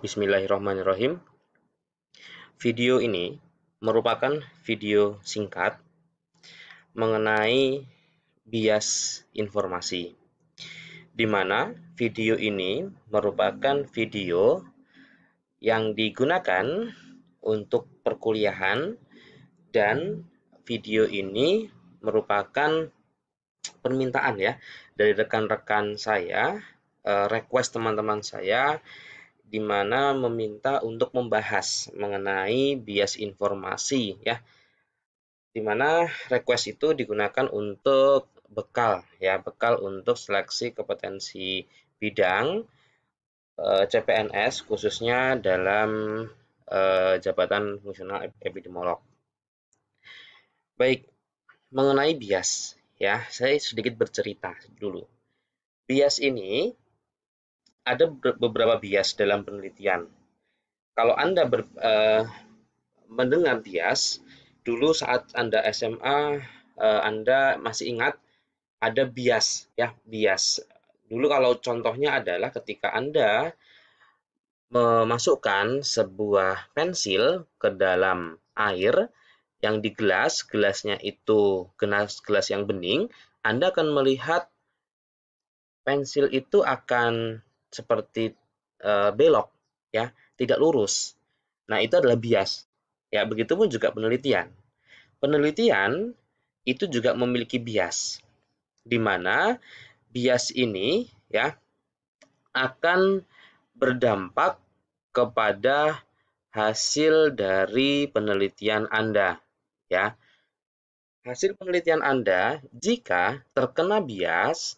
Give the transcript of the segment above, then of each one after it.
Bismillahirrahmanirrahim. Video ini merupakan video singkat mengenai bias informasi, di mana video ini merupakan video yang digunakan untuk perkuliahan dan video ini merupakan permintaan ya dari rekan-rekan saya, request teman-teman saya di mana meminta untuk membahas mengenai bias informasi ya, di mana request itu digunakan untuk bekal untuk seleksi kompetensi bidang CPNS khususnya dalam jabatan fungsional epidemiolog. Baik, mengenai bias ya, saya sedikit bercerita dulu. Bias ini ada beberapa bias dalam penelitian. Kalau Anda mendengar bias, dulu saat Anda SMA, Anda masih ingat ada bias, ya, bias. Dulu kalau contohnya adalah ketika Anda memasukkan sebuah pensil ke dalam air yang di gelas, gelasnya itu gelas yang bening, Anda akan melihat pensil itu akan seperti belok ya, tidak lurus. Nah, itu adalah bias. Ya, begitupun juga penelitian. Penelitian itu juga memiliki bias, di mana bias ini ya akan berdampak kepada hasil dari penelitian Anda ya. Hasil penelitian Anda jika terkena bias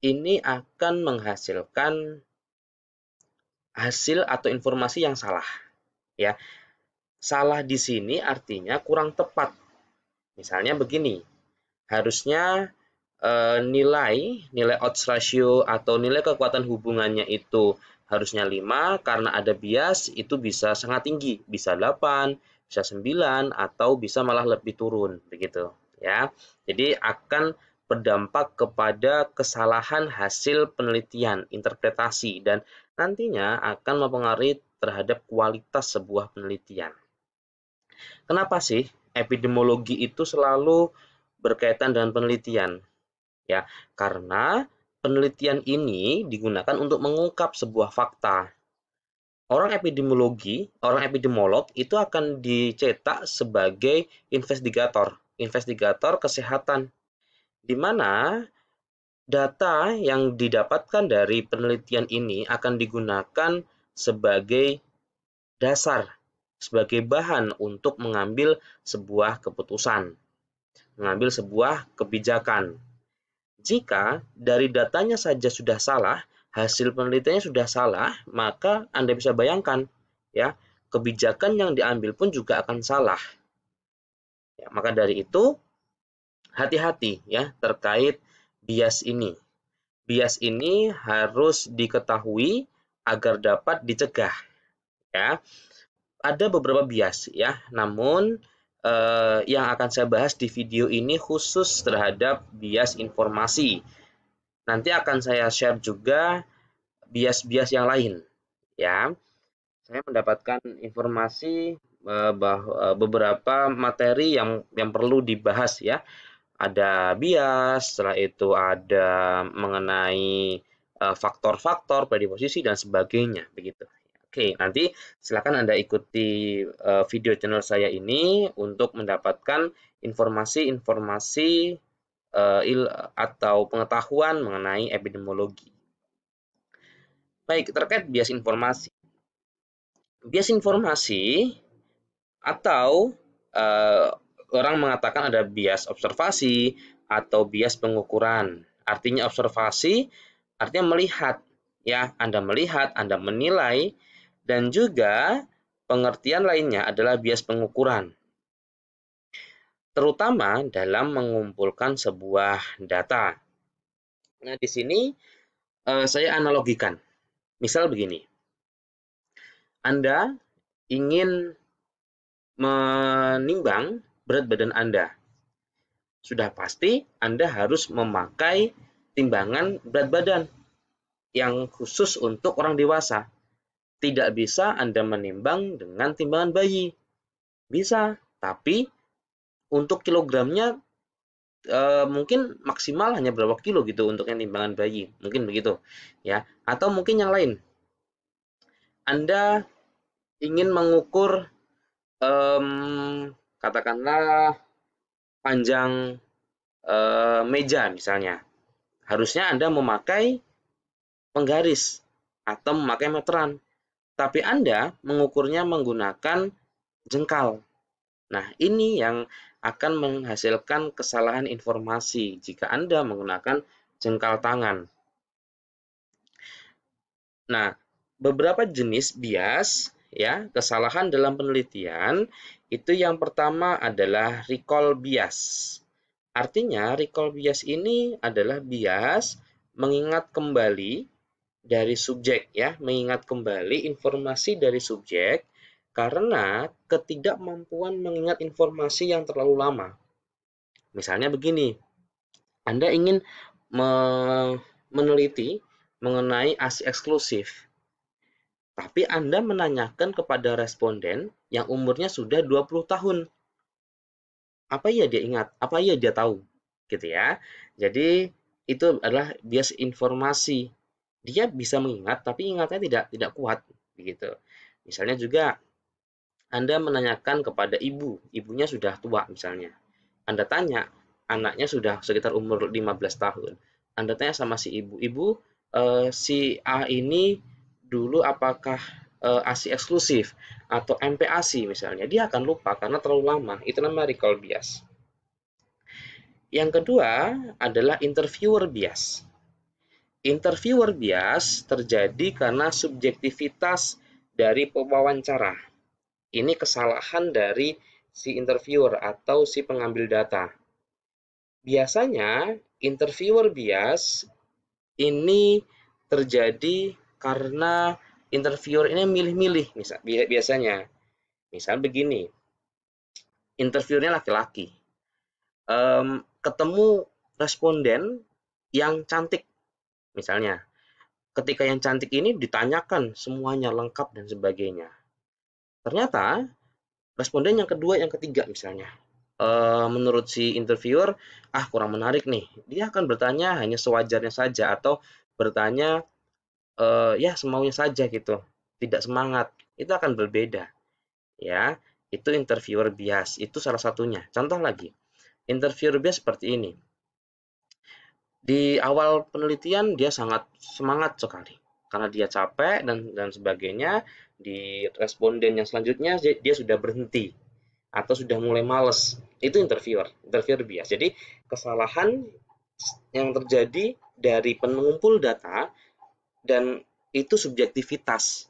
ini akan menghasilkan hasil atau informasi yang salah ya. Salah di sini artinya kurang tepat. Misalnya begini, harusnya nilai odds ratio atau nilai kekuatan hubungannya itu harusnya 5, karena ada bias itu bisa sangat tinggi, bisa 8, bisa 9 atau bisa malah lebih turun begitu ya. Jadi akan berdampak kepada kesalahan hasil penelitian, interpretasi, dan nantinya akan mempengaruhi terhadap kualitas sebuah penelitian. Kenapa sih epidemiologi itu selalu berkaitan dengan penelitian? Ya, karena penelitian ini digunakan untuk mengungkap sebuah fakta. Orang epidemiolog itu akan dicetak sebagai investigator kesehatan, di mana data yang didapatkan dari penelitian ini akan digunakan sebagai dasar, sebagai bahan untuk mengambil sebuah keputusan, mengambil sebuah kebijakan. Jika dari datanya saja sudah salah, hasil penelitiannya sudah salah, maka Anda bisa bayangkan ya, kebijakan yang diambil pun juga akan salah. Ya, maka dari itu hati-hati ya terkait bias ini. Bias ini harus diketahui agar dapat dicegah ya. Ada beberapa bias ya, namun yang akan saya bahas di video ini khusus terhadap bias informasi. Nanti akan saya share juga bias-bias yang lain ya. Saya mendapatkan informasi bahwa beberapa materi yang perlu dibahas ya. Ada bias, setelah itu ada mengenai faktor-faktor, predisposisi dan sebagainya begitu. Oke, nanti silakan Anda ikuti video channel saya ini untuk mendapatkan informasi-informasi atau pengetahuan mengenai epidemiologi. Baik, terkait bias informasi. Bias informasi atau orang mengatakan ada bias observasi atau bias pengukuran. Artinya observasi artinya melihat ya, Anda melihat, Anda menilai, dan juga pengertian lainnya adalah bias pengukuran. Terutama dalam mengumpulkan sebuah data. Nah, di sini saya analogikan. Misal begini. Anda ingin menimbang berat badan Anda. Sudah pasti Anda harus memakai timbangan berat badan yang khusus untuk orang dewasa. Tidak bisa Anda menimbang dengan timbangan bayi. Bisa, tapi untuk kilogramnya mungkin maksimal hanya berapa kilo gitu untuk yang timbangan bayi. Mungkin begitu, ya. Atau mungkin yang lain. Anda ingin mengukur katakanlah panjang meja misalnya. Harusnya Anda memakai penggaris atau memakai meteran, tapi Anda mengukurnya menggunakan jengkal. Nah, ini yang akan menghasilkan kesalahan informasi jika Anda menggunakan jengkal tangan. Nah, beberapa jenis bias ya, kesalahan dalam penelitian itu yang pertama adalah recall bias. Artinya, recall bias ini adalah bias mengingat kembali dari subjek ya, mengingat kembali informasi dari subjek karena ketidakmampuan mengingat informasi yang terlalu lama. Misalnya begini, Anda ingin meneliti mengenai ASI eksklusif, tapi Anda menanyakan kepada responden yang umurnya sudah 20 tahun. Apa iya dia ingat? Apa iya dia tahu? Gitu ya. Jadi itu adalah bias informasi. Dia bisa mengingat tapi ingatnya tidak kuat begitu. Misalnya juga Anda menanyakan kepada ibunya sudah tua misalnya. Anda tanya, anaknya sudah sekitar umur 15 tahun. Anda tanya sama si ibu, si A ini dulu apakah ASI eksklusif atau MPASI misalnya. Dia akan lupa karena terlalu lama. Itu namanya recall bias. Yang kedua adalah interviewer bias. Interviewer bias terjadi karena subjektivitas dari pewawancara. Ini kesalahan dari si interviewer atau si pengambil data. Biasanya interviewer bias ini terjadi karena interviewer ini milih-milih biasanya. Misal begini, interviewernya laki-laki, ketemu responden yang cantik misalnya. Ketika yang cantik ini ditanyakan semuanya lengkap dan sebagainya. Ternyata responden yang kedua, yang ketiga misalnya, menurut si interviewer, kurang menarik nih. Dia akan bertanya hanya sewajarnya saja atau bertanya ya semaunya saja gitu, tidak semangat. Itu akan berbeda, ya. Itu interviewer bias, itu salah satunya. Contoh lagi, interviewer bias seperti ini. Di awal penelitian dia sangat semangat sekali karena dia capek dan sebagainya. Di responden yang selanjutnya dia sudah berhenti atau sudah mulai males. Itu interviewer bias. Jadi kesalahan yang terjadi dari pengumpul data dan itu subjektivitas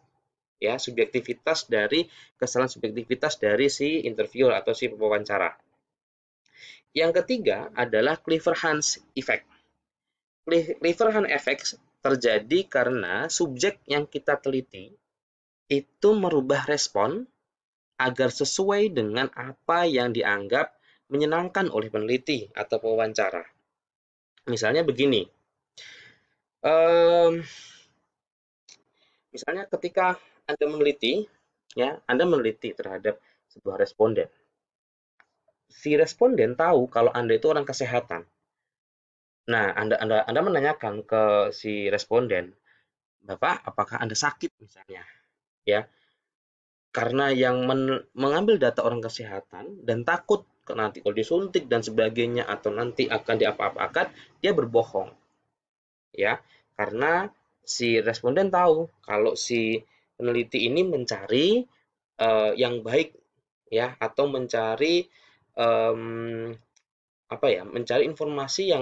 ya, kesalahan subjektivitas dari si interviewer atau si pewawancara. Yang ketiga adalah Clifford-Hans effect. Clifford-Hans effect terjadi karena subjek yang kita teliti itu merubah respon agar sesuai dengan apa yang dianggap menyenangkan oleh peneliti atau pewawancara. Misalnya begini, misalnya ketika Anda meneliti terhadap sebuah responden. Si responden tahu kalau Anda itu orang kesehatan. Nah, Anda menanyakan ke si responden, Bapak, apakah Anda sakit misalnya? Ya, karena yang mengambil data orang kesehatan dan takut nanti kalau disuntik dan sebagainya atau nanti akan diapa-apakan, dia berbohong. Ya, karena si responden tahu kalau si peneliti ini mencari yang baik ya atau mencari mencari informasi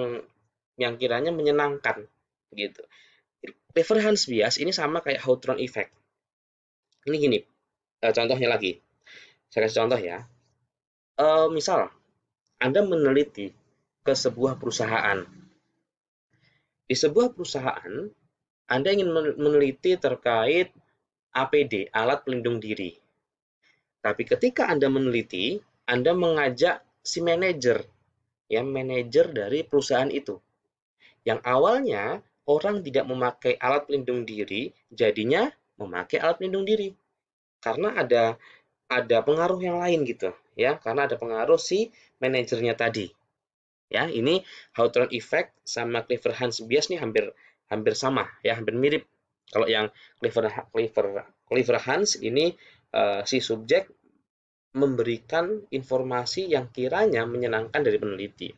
yang kiranya menyenangkan gitu. Reference bias ini sama kayak Hawthorne effect. Ini gini, contohnya lagi. Saya kasih contoh ya. Misal Anda meneliti ke sebuah perusahaan. Di sebuah perusahaan, Anda ingin meneliti terkait APD, alat pelindung diri. Tapi ketika Anda meneliti, Anda mengajak si manajer dari perusahaan itu. Yang awalnya orang tidak memakai alat pelindung diri, jadinya memakai alat pelindung diri karena ada pengaruh yang lain gitu ya, karena ada pengaruh si manajernya tadi. Ya, ini Hawthorne effect sama Clifford-Hans bias nih hampir sama ya, hampir mirip. Kalau yang Clifford-Hans ini si subjek memberikan informasi yang kiranya menyenangkan dari peneliti.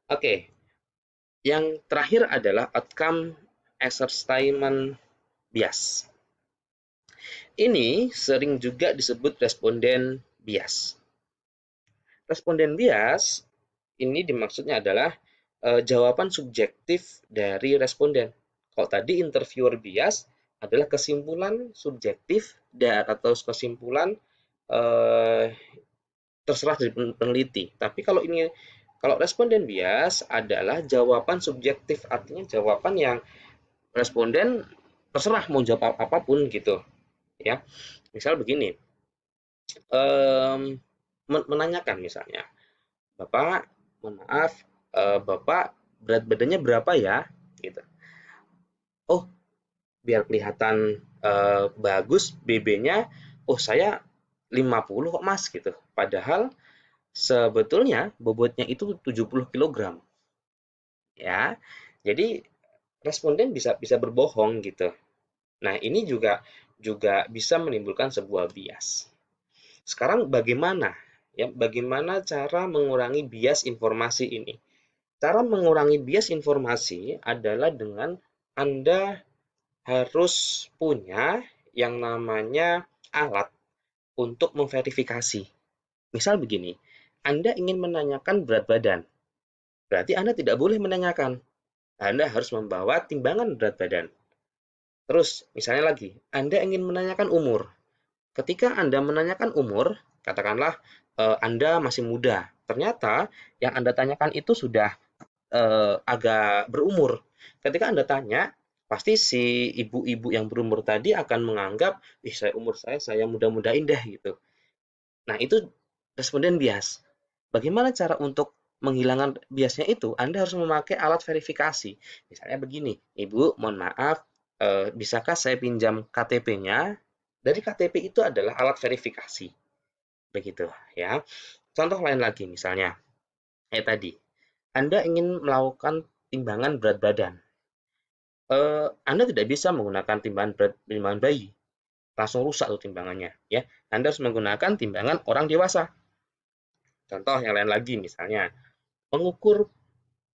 Oke, yang terakhir adalah outcome ascertainment bias. Ini sering juga disebut responden bias. Responden bias ini dimaksudnya adalah jawaban subjektif dari responden. Kalau tadi interviewer bias adalah kesimpulan subjektif atau kesimpulan terserah dari peneliti. Tapi kalau responden bias adalah jawaban subjektif, artinya jawaban yang responden terserah mau jawab apapun gitu ya. Misal begini, menanyakan misalnya, Bapak, mohon maaf, Bapak berat badannya berapa ya? Gitu. Oh, biar kelihatan bagus BB-nya, oh saya 50 kok Mas gitu. Padahal sebetulnya bobotnya itu 70 kg. Ya. Jadi responden bisa berbohong gitu. Nah, ini juga bisa menimbulkan sebuah bias. Sekarang bagaimana ya? Bagaimana cara mengurangi bias informasi ini? Cara mengurangi bias informasi adalah dengan Anda harus punya yang namanya alat untuk memverifikasi. Misal begini, Anda ingin menanyakan berat badan. Berarti Anda tidak boleh menanyakan. Anda harus membawa timbangan berat badan. Terus, misalnya lagi, Anda ingin menanyakan umur. Ketika Anda menanyakan umur, katakanlah Anda masih muda. Ternyata yang Anda tanyakan itu sudah agak berumur. Ketika Anda tanya, pasti si ibu-ibu yang berumur tadi akan menganggap, ih umur saya muda-muda indah gitu. Nah, itu responden bias. Bagaimana cara untuk menghilangkan biasnya itu? Anda harus memakai alat verifikasi. Misalnya begini, Ibu, mohon maaf, bisakah saya pinjam KTP-nya? Dari KTP itu adalah alat verifikasi. Begitu ya. Contoh lain lagi misalnya, kayak tadi, Anda ingin melakukan timbangan berat badan. Anda tidak bisa menggunakan timbangan bayi, langsung rusak tuh timbangannya ya. Anda harus menggunakan timbangan orang dewasa. Contoh yang lain lagi misalnya, mengukur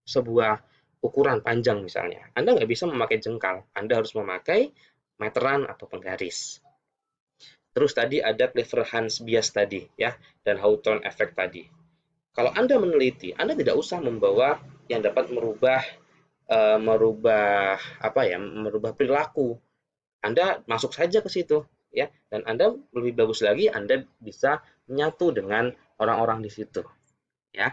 sebuah ukuran panjang misalnya. Anda nggak bisa memakai jengkal, Anda harus memakai meteran atau penggaris. Terus tadi ada Clifford-Hans bias tadi ya, dan Hawthorne effect tadi. Kalau Anda meneliti, Anda tidak usah membawa yang dapat merubah perilaku. Anda masuk saja ke situ ya, dan Anda lebih bagus lagi Anda bisa menyatu dengan orang-orang di situ ya.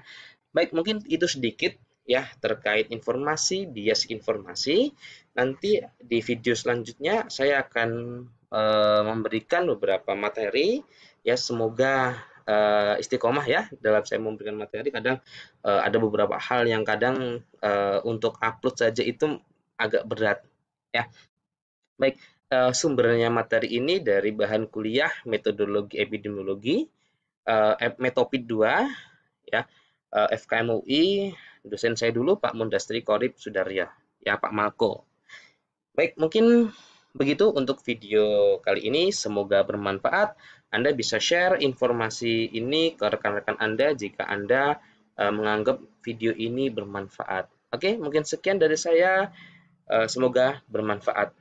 Baik, mungkin itu sedikit ya terkait informasi, bias informasi. Nanti di video selanjutnya saya akan memberikan beberapa materi ya, semoga istiqomah ya dalam saya memberikan materi. Kadang ada beberapa hal yang kadang untuk upload saja itu agak berat ya. Baik, sumbernya materi ini dari bahan kuliah metodologi epidemiologi Metopid 2 ya, FKM UI, dosen saya dulu Pak Mundastri Korib Sudarya ya, Pak Malko. Baik, mungkin begitu untuk video kali ini, semoga bermanfaat. Anda bisa share informasi ini ke rekan-rekan Anda jika Anda menganggap video ini bermanfaat. Oke, mungkin sekian dari saya, semoga bermanfaat.